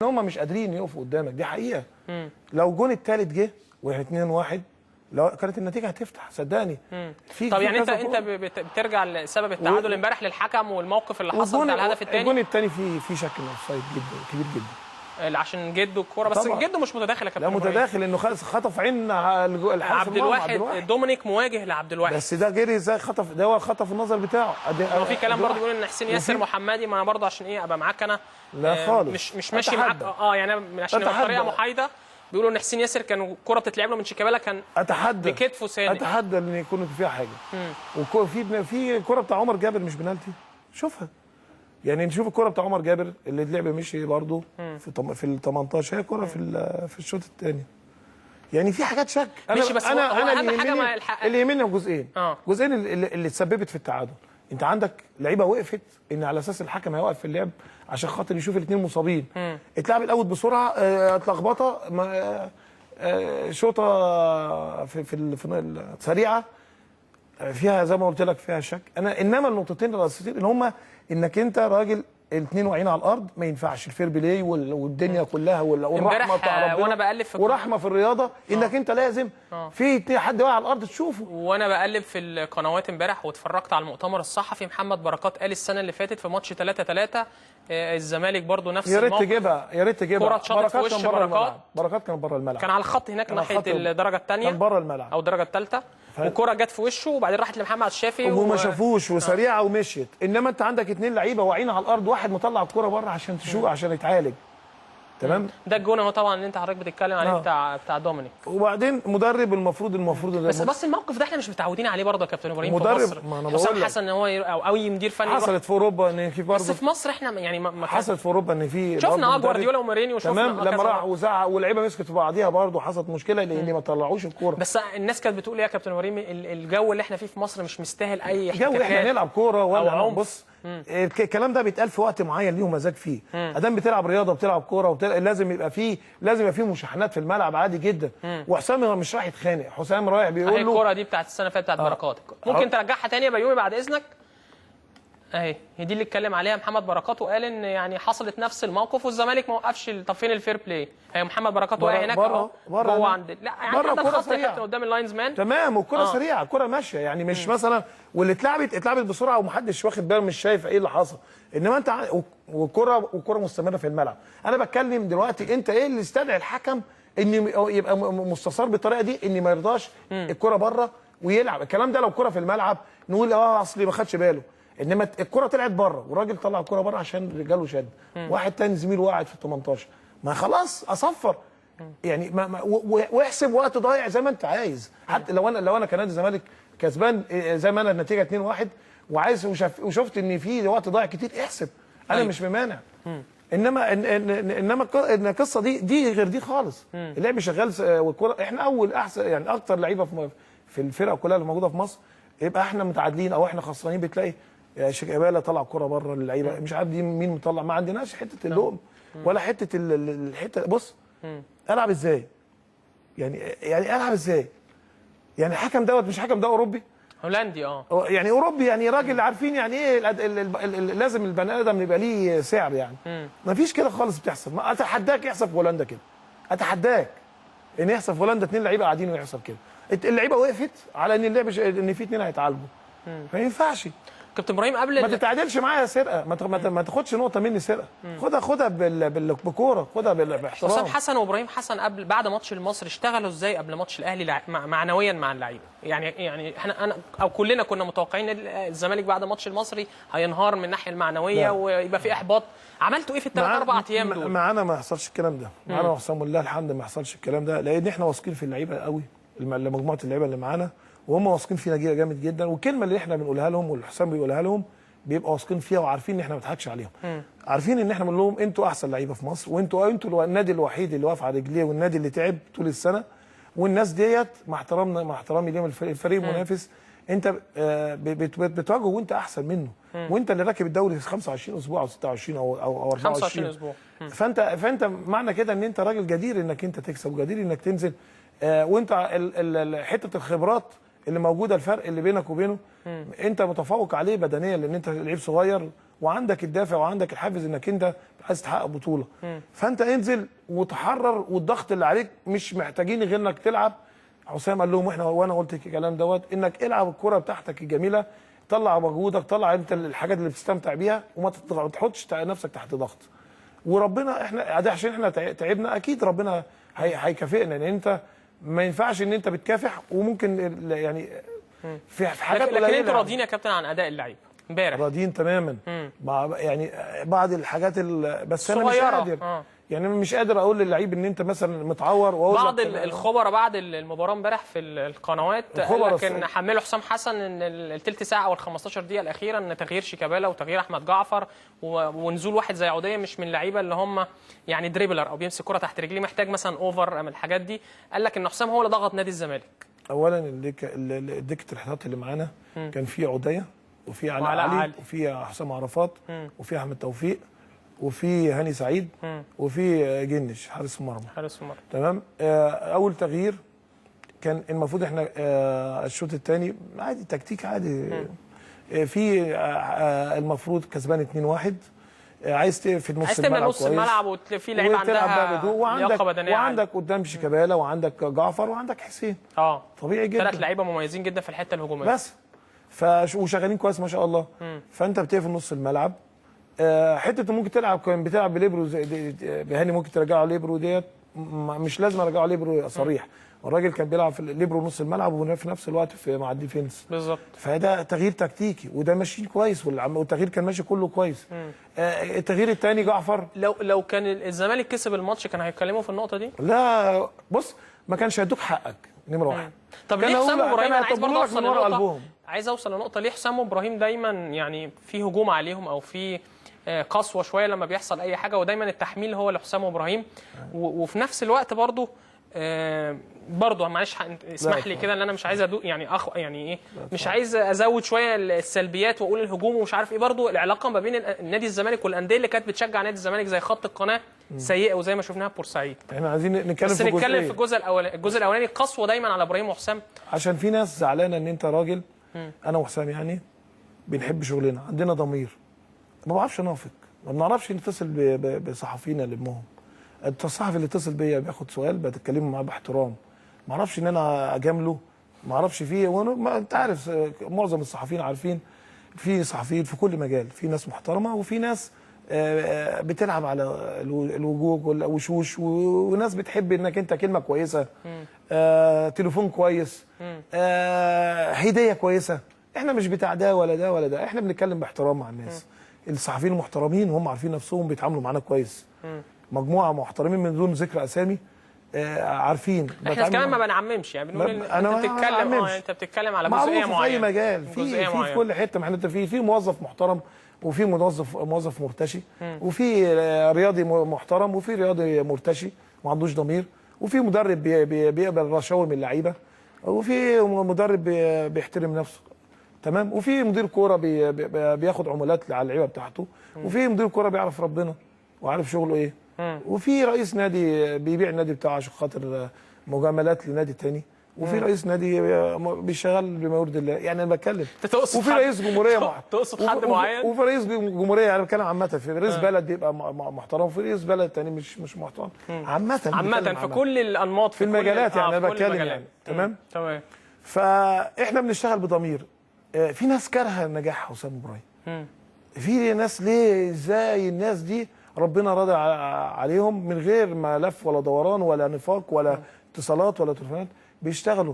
ان هم مش قادرين يقفوا قدامك، دي حقيقه. لو الجون الثالث جه واحنا 2-1 لو كانت النتيجه هتفتح صدقني. طب يعني انت بترجع لسبب التعادل امبارح للحكم والموقف اللي حصل بتاع الهدف الثاني. الجون الثاني في شك انه اوفسايد جدا كبير جدا عشان جده الكوره، بس جده مش متداخل يا كابتن. لا متداخل انه خطف عين الحارس عبد الواحد دومينيك مواجه لعبد الواحد، بس ده جري ازاي خطف، ده هو خطف النظر بتاعه. هو في كلام برضه بيقول ان حسين ياسر محمدي، ما انا برضه عشان ايه ابقى معاك انا لا خالص مش ماشي معاك يعني عشان نبقى بطريقه محايده. بيقولوا ان حسين ياسر كان الكره بتتلعب له من شيكابالا كان بكتفه ساند. اتحدى ان يكون فيها حاجه. وفي كره بتاع عمر جابر مش بنالتي، شوفها يعني نشوف الكره بتاع عمر جابر اللي اتلعب مشي برضه في ال 18 هي كره في الشوط الثاني. يعني في حاجات شك. ماشي بس انا اهم حاجه ما اللي يهمني جزئين. جزئين اللي اتسببت في التعادل. انت عندك لعيبه وقفت ان على اساس الحكم هيوقف في اللعب عشان خاطر يشوف الاثنين مصابين. اتلعب الاول بسرعه، اتلخبطه، شوطه في سريعه فيها زي ما قلت لك فيها شك. انما النقطتين الرئيسيتين اللي هم انك انت راجل الاثنين واقعين على الارض، ما ينفعش الفير بلاي والدنيا كلها والرحمه بتاع ربنا وانا بقلب في ورحمه في الرياضه انك انت لازم في حد واقع على الارض تشوفه. وانا بقلب في القنوات امبارح واتفرجت على المؤتمر الصحفي، محمد بركات قال السنه اللي فاتت في ماتش 3-3 الزمالك برضو نفس الموقف. يا ريت تجيبها كره اتشاطت في وش بركات كان بره الملعب، كان على الخط هناك ناحيه الدرجه الثانيه، كان بره الملعب او الدرجه الثالثه، والكره جت في وشه وبعدين راحت لمحمد الشافي وما شافوش وسريعه ومشيت. انما انت عندك اثنين لعيبه واقعين على الارض، واحد مطلع الكره بره عشان تشوف عشان يتعالج. تمام. ده الجون اهو طبعا اللي انت حضرتك بتتكلم عليه بتاع دومينيك. وبعدين مدرب المفروض بس الموقف ده احنا مش متعودين عليه برضه يا كابتن ابراهيم. مدرب في مصر حسام حسن ان هو او اي مدير فني حصلت في اوروبا ان في برضه، بس في مصر احنا يعني ما حصلت في اوروبا ان في شفنا جوارديولا ومورينيو وشفنا تمام لما راح وزعق واللعيبه مسكت في بعضيها برضه حصلت مشكله لان ما طلعوش الكوره. بس الناس كانت بتقول ايه يا كابتن ابراهيم، الجو اللي احنا فيه في مصر مش مستاهل اي احتكاكات. جو احنا نلعب كوره ولا بص الكلام ده بيتقال في وقت معين ليهم مزاج فيه. ادام بتلعب رياضه بتلعب كوره لازم يبقى فيه مشاحنات في الملعب عادي جدا. وحسام مش رايح يتخانق، حسام رايح بيقول له الكوره دي بتاعت السنه اللي فاتت بتاعت بركات ممكن ترجعها تاني يا بيومي بعد اذنك. اهي هي دي اللي اتكلم عليها محمد بركات وقال ان يعني حصلت نفس الموقف والزمالك ما وقفش. طب فين الفير بلاي؟ هي محمد بركات واقع هناك جوه عند لا يعني ده الخط يا كابتن قدام اللاينز مان تمام. والكره سريعه، الكره ماشيه يعني مش مثلا واللي اتلعبت بسرعه ومحدش واخد باله مش شايف ايه اللي حصل. انما انت والكره مستمره في الملعب. انا بتكلم دلوقتي انت ايه اللي استدعي الحكم ان يبقى مستثار بالطريقه دي ان ما يرضاش الكره بره ويلعب الكلام ده. لو الكره في الملعب نقول اصلي ما خدش باله، انما الكره طلعت بره والراجل طلع الكره بره عشان رجاله شد. واحد تاني زميله وقعت في ال 18 ما خلاص اصفر يعني واحسب وقت ضايع زي ما انت عايز. حتى لو انا كنادي الزمالك كسبان زي ما انا النتيجه 2-1 وعايز وشفت ان في وقت ضايع كتير احسب، انا مش بمانع. انما القصه دي غير دي خالص. اللعب شغال والكره احنا اول احسن يعني اكتر لعيبه في الفرقه كلها اللي موجوده في مصر. يبقى احنا متعادلين او احنا خسرانين بتلاقي شيكابالا طلع كرة بره اللعيبه مش عارف دي مين مطلع. ما عندناش حته اللوم ولا حته الحته. بص العب ازاي يعني العب ازاي يعني الحكم دوت مش حكم ده اوروبي هولندي يعني اوروبي يعني راجل عارفين يعني ايه لازم البني ادم يبقى ليه سعر يعني. ما فيش كده خالص بتحصل. اتحداك يحصل في هولندا كده، اتحداك ان يحصل في هولندا اثنين لعيبه قاعدين ويحصل كده. اللعيبه وقفت على ان اللعب ان في اثنين هيتعالجوا. ما ينفعش كابتن ابراهيم قبل ما تتعادلش معايا سرقه. ما تاخدش نقطه مني سرقه. خدها بكوره، خدها باحترام. حسام حسن وابراهيم حسن بعد ماتش المصري اشتغلوا ازاي قبل ماتش الاهلي معنويا مع اللعيبه؟ يعني انا او كلنا كنا متوقعين ان الزمالك بعد ماتش المصري هينهار من الناحيه المعنويه ويبقى في احباط. عملتوا ايه في الثلاث اربع ايام دول؟ معانا ما يحصلش الكلام ده. معانا حسام والله الحمد ما يحصلش الكلام ده لان احنا واثقين في اللعيبه قوي، مجموعه اللعيبه اللي معانا وهم واثقين فينا جامد جدا. والكلمه اللي احنا بنقولها لهم والحسام بيقولها لهم بيبقوا واثقين فيها وعارفين ان احنا ما بنضحكش عليهم. عارفين ان احنا بنقول لهم انتوا احسن لعيبه في مصر وانتوا النادي الوحيد اللي واقف على رجليه والنادي اللي تعب طول السنه. والناس ديت مع احترامي ليهم الفريق المنافس انت بتواجهه وانت احسن منه. وانت اللي راكب الدوري 25 اسبوع او 26 او 25 اسبوع. فانت معنى كده ان انت راجل جدير انك انت تكسب وجدير انك تنزل. وانت حته الخبرات اللي موجوده الفرق اللي بينك وبينه انت متفوق عليه بدنيا لان انت لعيب صغير وعندك الدافع وعندك الحافز انك انت عايز تحقق بطوله. فانت انزل وتحرر، والضغط اللي عليك مش محتاجين غير انك تلعب. حسام قال لهم وانا قلت الكلام دوت، انك العب الكره بتاعتك الجميله، طلع مجهودك، طلع انت الحاجات اللي بتستمتع بيها، وما تحطش نفسك تحت ضغط. وربنا احنا ده عشان احنا تعبنا، اكيد ربنا هيكافئنا، لان انت ما ينفعش ان انت بتكافح وممكن يعني في حاجات لكن انتوا راضيين يا كابتن عن اداء اللعيبه امبارح؟ راضيين تماما. يعني بعض الحاجات بس انا مش قادر يعني مش قادر اقول للعيب ان انت مثلا متعور، واقول بعض الخبراء بعد المباراه امبارح في القنوات قال لك ان حملوا حسام حسن ان الثلث ساعه او ال 15 دقيقه الاخيره ان تغيير شيكابالا وتغيير احمد جعفر ونزول واحد زي عوديه مش من اللعيبه اللي هم يعني دريبلر او بيمسك كره تحت رجليه، محتاج مثلا اوفر من الحاجات دي. قال لك ان حسام هو اللي ضغط نادي الزمالك. اولا دكه الاحتياط اللي معانا كان في عوديه وفي علاء علي وفي حسام عرفات وفي احمد توفيق وفي هاني سعيد وفي جنش حارس المرمى. تمام. اول تغيير كان المفروض احنا الشوط الثاني عادي تكتيك عادي. في المفروض كسبان 2-1، عايز تقفل نص الملعب نص الملعب وفي لعيبه عندها لياقه بدنيه، وعندك قدام شيكابالا وعندك جعفر وعندك حسين. طبيعي جدا، 3 لعيبه مميزين جدا في الحته الهجوميه بس وشغالين كويس ما شاء الله. فانت بتقفل نص الملعب. حته ممكن بتلعب بليبرو بهاني، ممكن ترجعه ليبرو ديت، مش لازم ارجعه ليبرو صريح. الراجل كان بيلعب في ليبرو نص الملعب وفي نفس الوقت مع الديفنس بالظبط. فده تغيير تكتيكي وده ماشي كويس، والتغيير كان ماشي كله كويس. التغيير الثاني جعفر، لو كان الزمالك كسب الماتش كان هيتكلموا في النقطه دي؟ لا بص، ما كانش هيدوك حقك نمره واحد. طب ليه حسام ابراهيم؟ انا عايز برضه اوصل لنقطه، عايز اوصل لنقطه ليه حسام ابراهيم دايما يعني في هجوم عليهم او في قسوه شويه لما بيحصل اي حاجه، ودايما التحميل هو لحسام ابراهيم، وفي نفس الوقت برضه معلش اسمح لي كده ان انا مش عايز ادوق يعني يعني ايه، مش عايز ازود شويه السلبيات واقول الهجوم ومش عارف ايه. برضه العلاقه ما بين نادي الزمالك والانديه اللي كانت بتشجع نادي الزمالك زي خط القناه سيئه، وزي ما شفناها في بورسعيد. احنا عايزين نتكلم في الجزء الاولاني قسوه دايما على ابراهيم وحسام، عشان في ناس زعلانه ان انت راجل. انا وحسام يعني بنحب شغلنا، عندنا ضمير، ما بعرفش نافق، ما بنعرفش نتصل بصحفينا نلمهم. الصحفي اللي اتصل بيا بياخد سؤال بتكلم معاه باحترام، ما اعرفش ان انا اجامله، ما اعرفش فيه. انت عارف معظم الصحفيين عارفين، في صحفيين في كل مجال، في ناس محترمه وفي ناس بتلعب على الوجوه والوشوش، وناس بتحب انك انت كلمه كويسه، تليفون كويس، هديه كويسه. احنا مش بتاع ده ولا ده ولا ده، احنا بنتكلم باحترام مع الناس. الصحفيين المحترمين وهم عارفين نفسهم بيتعاملوا معانا كويس، مجموعه محترمين من دون ذكر اسامي، عارفين. احنا كمان ما بنعممش، يعني بنقول ان انت بتتكلم على جزئيه معينه في اي مجال، في كل حته. ما احنا في موظف محترم وفي موظف مرتشي، وفي رياضي محترم وفي رياضي مرتشي ما عندوش ضمير، وفي مدرب بيقبل رشاوي من اللعيبه، وفي مدرب بيحترم نفسه. تمام. وفي مدير كوره بياخد عمولات على اللعيبه بتاعته، وفي مدير كوره بيعرف ربنا وعارف شغله ايه، وفي رئيس نادي بيبيع النادي بتاعه عشان خاطر مجاملات لنادي تاني، وفي رئيس نادي بيشتغل بما يرضي الله. يعني انا بتكلم، وفي رئيس جمهوريه تقصد حد معين، وفي رئيس جمهوريه. انا بتكلم عامه، في رئيس بلد بيبقى محترم، وفي رئيس بلد تاني مش محترم. عامه في كل الانماط، في المجالات. يعني انا بتكلم يعني تمام. فاحنا بنشتغل بضمير. في ناس كارهه نجاح حسام ابراهيم، في ناس ليه ازاي الناس دي ربنا راضي عليهم من غير ما لف ولا دوران ولا نفاق ولا اتصالات ولا تليفونات، بيشتغلوا.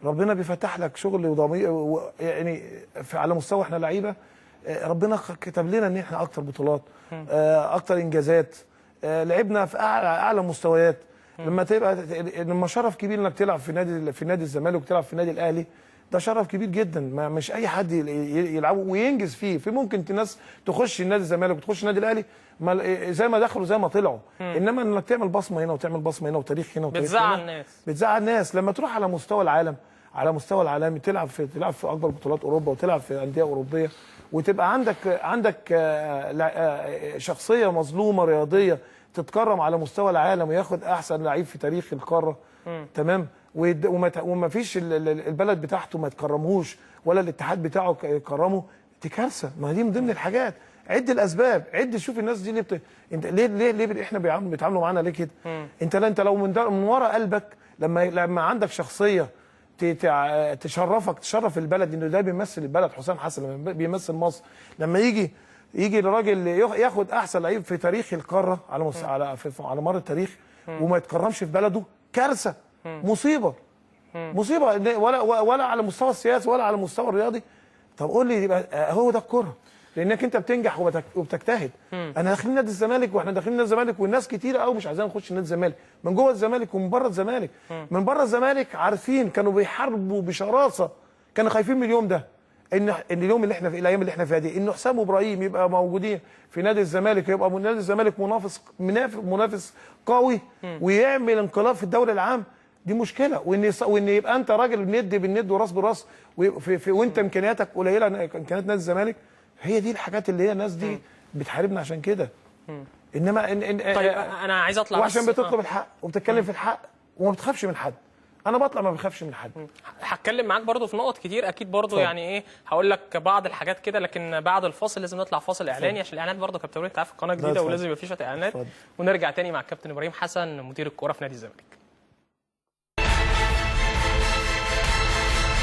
ربنا بيفتح لك شغل وضمير، يعني على مستوى احنا لعيبه ربنا كتب لنا ان احنا اكتر بطولات، اكتر انجازات، لعبنا في اعلى مستويات. لما شرف كبير انك تلعب في نادي الزمالك وتلعب في النادي الاهلي، ده شرف كبير جدا. مش اي حد يلعبه وينجز فيه. في ممكن ناس تخش النادي الزمالك وتخش النادي الاهلي زي ما دخلوا زي ما طلعوا، انما انك تعمل بصمه هنا وتعمل بصمه هنا وتاريخ هنا وتاريخ هنا بتزعل الناس. لما تروح على مستوى العالم، على مستوى العالمي، تلعب في اكبر بطولات اوروبا وتلعب في انديه اوروبيه، وتبقى عندك شخصيه مظلومه رياضيه تتكرم على مستوى العالم وياخد احسن لعيب في تاريخ القاره. تمام. وما فيش البلد بتاعته ما تكرمهوش ولا الاتحاد بتاعه يكرمه، دي كارثه. ما دي من ضمن الحاجات. عد الاسباب، عد شوف الناس دي انت ليه احنا بيتعاملوا معانا ليه كده؟ انت لو من ورا قلبك لما عندك شخصيه تشرف البلد، انه ده بيمثل البلد. حسام حسن لما بيمثل مصر، لما يجي الراجل ياخد احسن لعيب في تاريخ القاره على مر التاريخ وما يتكرمش في بلده، كارثه، مصيبه ولا على المستوى السياسي ولا على المستوى الرياضي. طب قول لي، يبقى هو ده الكره، لانك انت بتنجح وبتجتهد. انا داخلين نادي الزمالك، واحنا داخلين نادي الزمالك والناس كتيره قوي مش عايزين نخش نادي الزمالك، من جوه الزمالك ومن بره الزمالك. من بره الزمالك عارفين كانوا بيحاربوا بشراسه، كانوا خايفين من اليوم ده، ان اليوم اللي احنا في الايام اللي احنا فيها دي، انه حسام وابراهيم يبقى موجودين في نادي الزمالك، يبقى نادي الزمالك منافس قوي ويعمل انقلاب في الدوري العام. دي مشكله، وان يبقى انت راجل ند بالند وراس براس، وانت امكانياتك قليله، امكانيات نادي الزمالك. هي دي الحاجات اللي هي الناس دي بتحاربنا عشان كده. انما طيب انا عايز اطلع وعشان بتطلب الحق وبتتكلم في الحق وما بتخافش من حد. انا بطلع ما بخافش من حد. هتكلم معاك برضو في نقط كتير اكيد برضو، يعني ايه، هقول لك بعض الحاجات كده، لكن بعد الفاصل لازم نطلع فاصل اعلاني عشان الاعلانات برضو كابتن ابراهيم، انت عارف القناه جديده ولازم يبقى في شويه اعلانات. ونرجع تاني مع الكابتن ابراهيم حسن مدير الكوره في نادي الزمالك.